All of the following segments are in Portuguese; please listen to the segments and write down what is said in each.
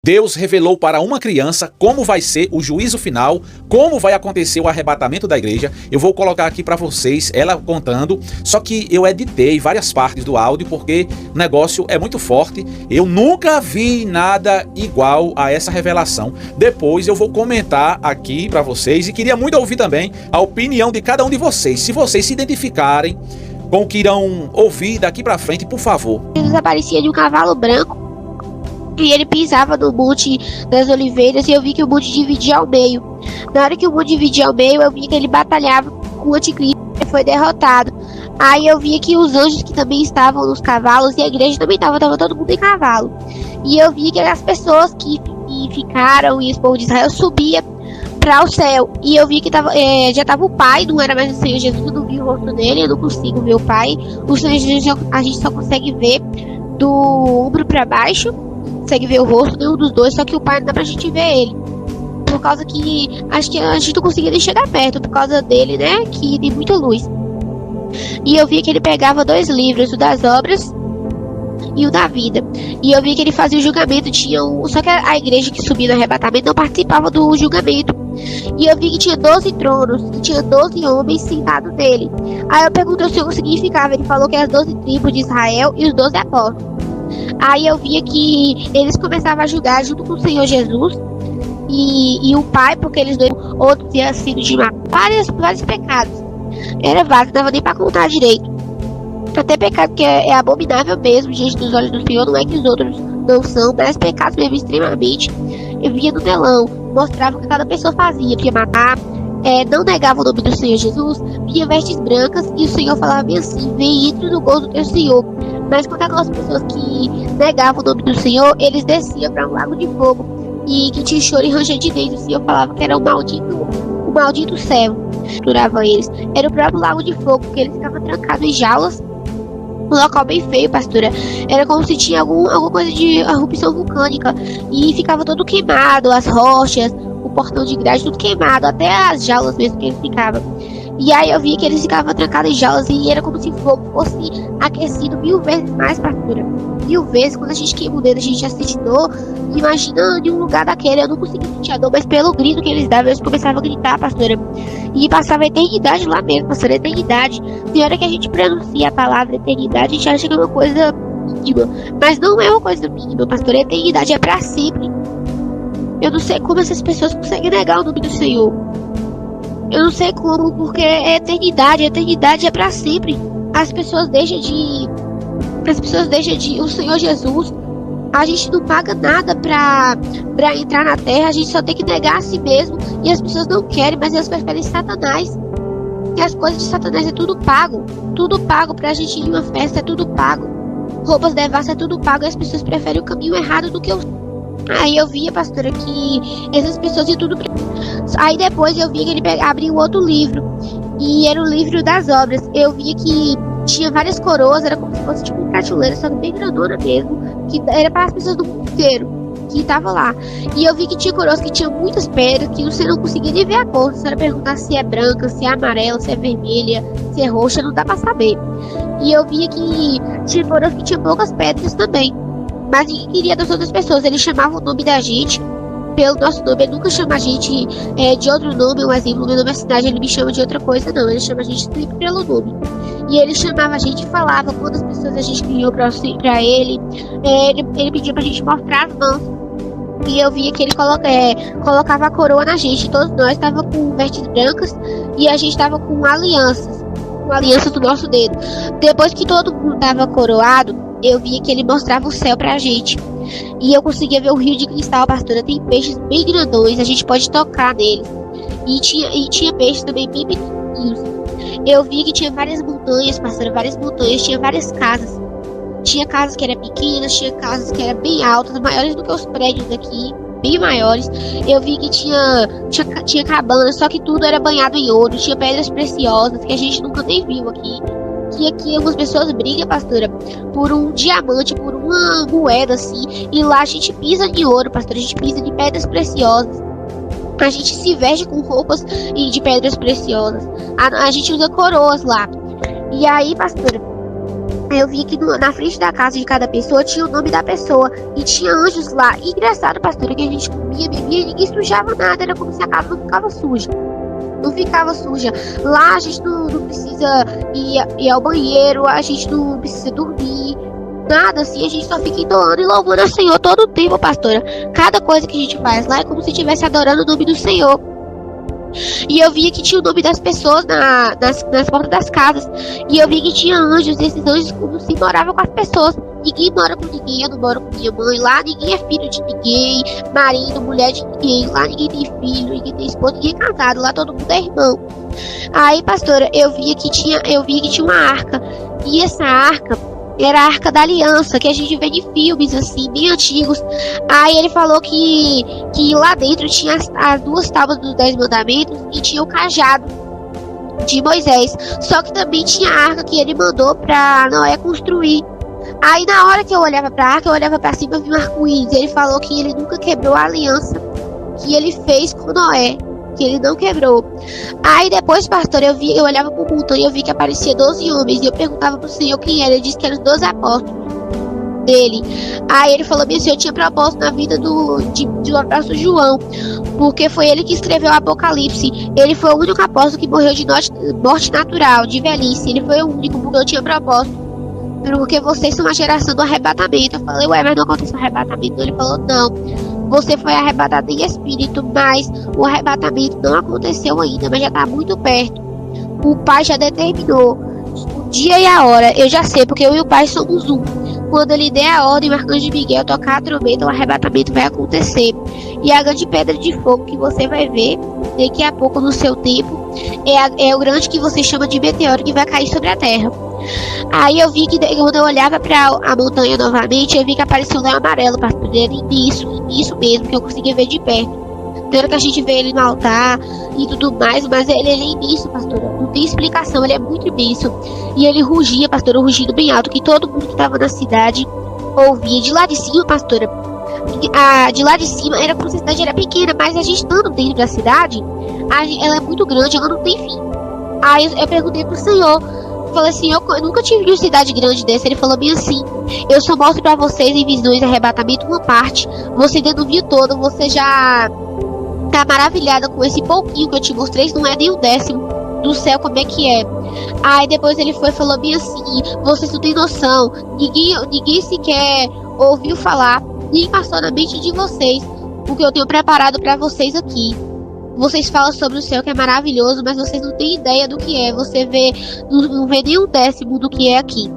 Deus revelou para uma criança como vai ser o juízo final, como vai acontecer o arrebatamento da igreja. Eu vou colocar aqui para vocês ela contando, só que eu editei várias partes do áudio porque o negócio é muito forte. Eu nunca vi nada igual a essa revelação. Depois eu vou comentar aqui para vocês e queria muito ouvir também a opinião de cada um de vocês. Se vocês se identificarem com o que irão ouvir daqui para frente, por favor. Jesus aparecia de um cavalo branco e ele pisava no Monte das Oliveiras e eu vi que o monte dividia ao meio. Na hora que o monte dividia ao meio, eu vi que ele batalhava com o anticristo e foi derrotado. Aí eu vi que os anjos que também estavam nos cavalos e a igreja também estava todo mundo em cavalo. E eu vi que as pessoas que ficaram e o povo de Israel subia para o céu. E eu vi que já estava o Pai, não era mais o Senhor Jesus, eu não vi o rosto dele, eu não consigo ver o Pai. O Senhor Jesus a gente só consegue ver do ombro para baixo. Consegue ver o rosto de um dos dois, só que o Pai não dá pra gente ver ele. Por causa que acho que a gente não conseguia nem chegar perto, por causa dele, né? Que tem muita luz. E eu vi que ele pegava 2 livros, o das obras e o da vida. E eu vi que ele fazia o julgamento, só que a igreja que subia no arrebatamento não participava do julgamento. E eu vi que tinha 12 tronos, que tinha 12 homens sentados nele. Aí eu perguntei o que significava, ele falou que as 12 tribos de Israel e os 12 apóstolos. Aí eu via que eles começavam a julgar junto com o Senhor Jesus e o Pai, porque eles dois, outros tinham sido de vários pecados. Era vários, não dava nem pra contar direito. Até pecado que é abominável mesmo diante dos olhos do Senhor, não é que os outros não são, mas pecados mesmo extremamente. Eu via no telão, mostrava o que cada pessoa fazia, que ia matar, não negava o nome do Senhor Jesus, via vestes brancas e o Senhor falava bem assim: vem e entre no gozo do teu Senhor. Mas quando aquelas pessoas que negavam o nome do Senhor, eles desciam para um lago de fogo e que tinha choro e ranger de dentro. O Senhor falava que era o maldito céu, durava eles. Era o próprio lago de fogo, porque eles ficavam trancados em jaulas. Um local bem feio, pastora. Era como se tinha alguma coisa de erupção vulcânica e ficava todo queimado, as rochas, o portão de grade, tudo queimado, até as jaulas mesmo que eles ficavam. E aí eu vi que eles ficavam trancados em jaulas e era como se o fogo fosse aquecido 1000 vezes mais, pastora. 1000 vezes. Quando a gente queima o dedo, a gente já sente dor. Imagina em um lugar daquele, eu não conseguia sentir a dor, mas pelo grito que eles davam, eles começavam a gritar, pastora. E passava a eternidade lá mesmo, pastora, eternidade. Tem hora que a gente pronuncia a palavra eternidade, a gente acha que é uma coisa mínima. Mas não é uma coisa mínima, pastora. A eternidade é pra sempre. Eu não sei como essas pessoas conseguem negar o nome do Senhor. Eu não sei como, porque é eternidade. A eternidade é pra sempre. As pessoas deixam de... O Senhor Jesus, a gente não paga nada pra entrar na terra. A gente só tem que negar a si mesmo. E as pessoas não querem, mas elas preferem Satanás. E as coisas de Satanás é tudo pago. Tudo pago pra gente ir em uma festa, é tudo pago. Roupas devassas é tudo pago. E as pessoas preferem o caminho errado do que o... Aí eu via, pastora, que essas pessoas iam tudo... Aí depois eu vi que ele abriu outro livro. E era o livro das obras. Eu via que tinha várias coroas. Era como se fosse tipo uma prateleira, só que bem grandona mesmo. Que era para as pessoas do mundo inteiro que estavam lá. E eu vi que tinha coroas que tinham muitas pedras, que você não conseguia nem ver a cor. Se era perguntar se é branca, se é amarela, se é vermelha, se é roxa, não dá pra saber. E eu via que tinha coroas que tinham poucas pedras também. Mas ninguém queria das outras pessoas. Ele chamava o nome da gente pelo nosso nome. Ele nunca chama a gente de outro nome. Um exemplo, meu nome é cidade, ele me chama de outra coisa, não. Ele chama a gente sempre pelo nome. E ele chamava a gente e falava quantas pessoas a gente criou pra ele. Ele pedia pra gente mostrar as mãos. E eu via que ele colocava a coroa na gente. Todos nós estávamos com vestes brancas e a gente estava com alianças. Com alianças do nosso dedo. Depois que todo mundo estava coroado, eu via que ele mostrava o céu pra gente. E eu conseguia ver o rio de cristal, pastora. Tem peixes bem grandões, a gente pode tocar neles. E tinha peixes também bem pequenininhos. Eu via que tinha várias montanhas, pastora, várias montanhas, tinha várias casas. Tinha casas que eram pequenas, tinha casas que eram bem altas, maiores do que os prédios aqui, bem maiores. Eu vi que tinha cabanas, só que tudo era banhado em ouro. Tinha pedras preciosas que a gente nunca nem viu aqui. Que aqui algumas pessoas brigam, pastora, por um diamante, por uma moeda assim. E lá a gente pisa em ouro, pastora, a gente pisa de pedras preciosas. A gente se veste com roupas de pedras preciosas. A gente usa coroas lá. E aí, pastora, Eu vi que na frente da casa de cada pessoa tinha o nome da pessoa e tinha anjos lá. E engraçado, pastora, que a gente comia, bebia e ninguém sujava nada. Era como se a casa não ficava suja. Não ficava suja. Lá a gente não precisa ir ao banheiro, a gente não precisa dormir. Nada assim, a gente só fica entoando e louvando ao Senhor todo o tempo, pastora. Cada coisa que a gente faz lá é como se estivesse adorando o nome do Senhor. E eu via que tinha o nome das pessoas nas portas das casas. E eu vi que tinha anjos. E esses anjos como se moravam com as pessoas. Ninguém mora com ninguém. Eu não moro com minha mãe. Lá ninguém é filho de ninguém, marido, mulher de ninguém. Lá ninguém tem filho, ninguém tem esposa, ninguém é casado. Lá todo mundo é irmão. Aí, pastora, eu vi que tinha uma arca. E essa arca era a Arca da Aliança, que a gente vê em filmes, assim, bem antigos. Aí ele falou que lá dentro tinha as 2 tábuas dos 10 mandamentos e tinha o cajado de Moisés. Só que também tinha a arca que ele mandou pra Noé construir. Aí na hora que eu olhava pra arca, eu olhava pra cima e vi um arco-íris. Ele falou que ele nunca quebrou a aliança que ele fez com Noé, que ele não quebrou. Aí depois, pastor, eu olhava pro montanha e eu vi que aparecia 12 homens. E eu perguntava pro Senhor quem era. Ele disse que eram os 12 apóstolos dele. Aí ele falou: meu Senhor, tinha propósito na vida do apóstolo João, porque foi ele que escreveu o Apocalipse. Ele foi o único apóstolo que morreu de morte natural, de velhice. Ele foi o único, porque eu tinha propósito. Porque vocês são uma geração do arrebatamento. Eu falei: ué, mas não aconteceu o arrebatamento. Ele falou: não, você foi arrebatado em espírito, mas o arrebatamento não aconteceu ainda, mas já está muito perto. O Pai já determinou o dia e a hora. Eu já sei, porque eu e o Pai somos um. Quando ele der a ordem, o arcanjo Miguel tocar a trombeta, o arrebatamento vai acontecer. E a grande pedra de fogo que você vai ver daqui a pouco no seu tempo é o grande que você chama de meteoro, que vai cair sobre a terra. Aí eu vi que quando eu olhava para a montanha novamente, eu vi que apareceu um leão amarelo, pastor. Era imenso mesmo, que eu conseguia ver de perto. Tem hora que a gente vê ele no altar e tudo mais, mas ele é imenso, pastor. Não tem explicação, ele é muito imenso. E ele rugia, pastor, um rugido bem alto, que todo mundo que estava na cidade ouvia. De lá de cima, pastora, de lá de cima era como se a cidade era pequena, mas a gente estando dentro da cidade, ela é muito grande, ela não tem fim. Aí eu perguntei pro Senhor, falei assim: eu nunca tive uma cidade grande dessa. Ele falou bem assim: eu só mostro pra vocês em visões de arrebatamento uma parte, você ainda não viu toda, você já tá maravilhada com esse pouquinho que eu te mostrei, não é nem 1/10 do céu, como é que é. Aí depois ele falou bem assim: vocês não tem noção, ninguém sequer ouviu falar, nem passou na mente de vocês o que eu tenho preparado pra vocês aqui. Vocês falam sobre o céu que é maravilhoso, mas vocês não têm ideia do que é. Você não vê nem 1/10 do que é aqui.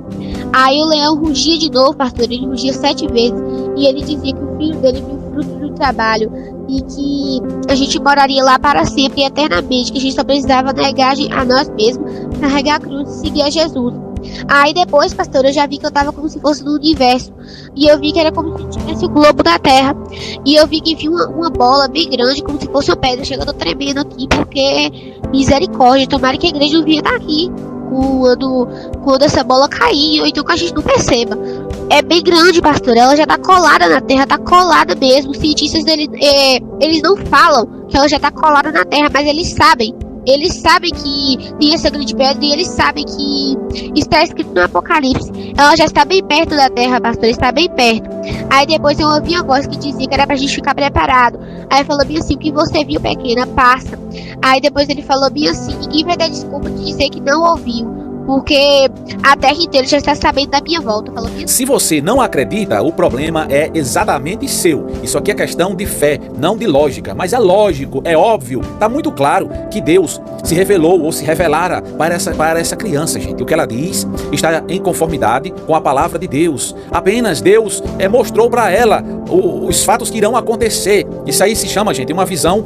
Aí o leão rugia de novo, pastor. Ele rugia 7 vezes. E ele dizia que o filho dele viu o fruto do trabalho. E que a gente moraria lá para sempre e eternamente. Que a gente só precisava negar a nós mesmos, carregar a cruz e seguir a Jesus. Aí depois, pastor, eu já vi que eu tava como se fosse no universo. E eu vi que era como se tivesse o globo da terra. E eu vi que vi uma bola bem grande, como se fosse uma pedra. Chega, eu tô tremendo aqui, porque misericórdia, tomara que a igreja não vinha estar aqui quando essa bola cair, ou então que a gente não perceba. É bem grande, pastor, ela já tá colada na terra, tá colada mesmo. Os cientistas, eles não falam que ela já tá colada na terra, mas eles sabem. Eles sabem que tem essa grande pedra e eles sabem que está escrito no Apocalipse. Ela já está bem perto da terra, pastor, está bem perto. Aí depois eu ouvi a voz que dizia que era pra gente ficar preparado. Aí falou bem assim: o que você viu, pequena, passa. Aí depois ele falou bem assim: ninguém vai dar desculpa de dizer que não ouviu, porque a terra inteira já está sabendo da minha volta. Falou bem assim. Se você não acredita, o problema é exatamente seu. Isso aqui é questão de fé, não de lógica. Mas é lógico, é óbvio, tá muito claro que Deus se revelou ou se revelara para essa criança, gente. O que ela diz está em conformidade com a palavra de Deus. Apenas Deus mostrou para ela os fatos que irão acontecer. Isso aí se chama, gente, uma visão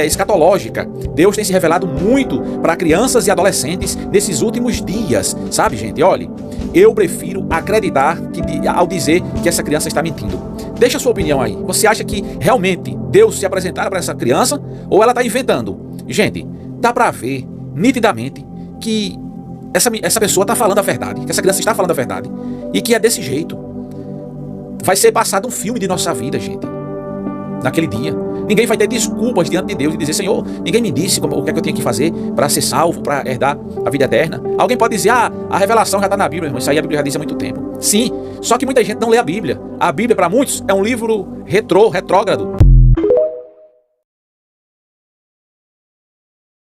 escatológica. Deus tem se revelado muito para crianças e adolescentes nesses últimos dias, sabe, gente? Olha, eu prefiro acreditar ao dizer que essa criança está mentindo. Deixa a sua opinião aí. Você acha que realmente Deus se apresentara para essa criança ou ela está inventando? Gente, dá para ver nitidamente que essa pessoa está falando a verdade, que essa criança está falando a verdade e que é desse jeito. Vai ser passado um filme de nossa vida, gente. naquele dia. Ninguém vai ter desculpas diante de Deus e dizer: Senhor, ninguém me disse o que é que eu tinha que fazer para ser salvo, para herdar a vida eterna. Alguém pode dizer: ah, a revelação já está na Bíblia, irmão. Isso aí a Bíblia já diz há muito tempo. Sim, só que muita gente não lê a Bíblia. A Bíblia, para muitos, é um livro retrógrado.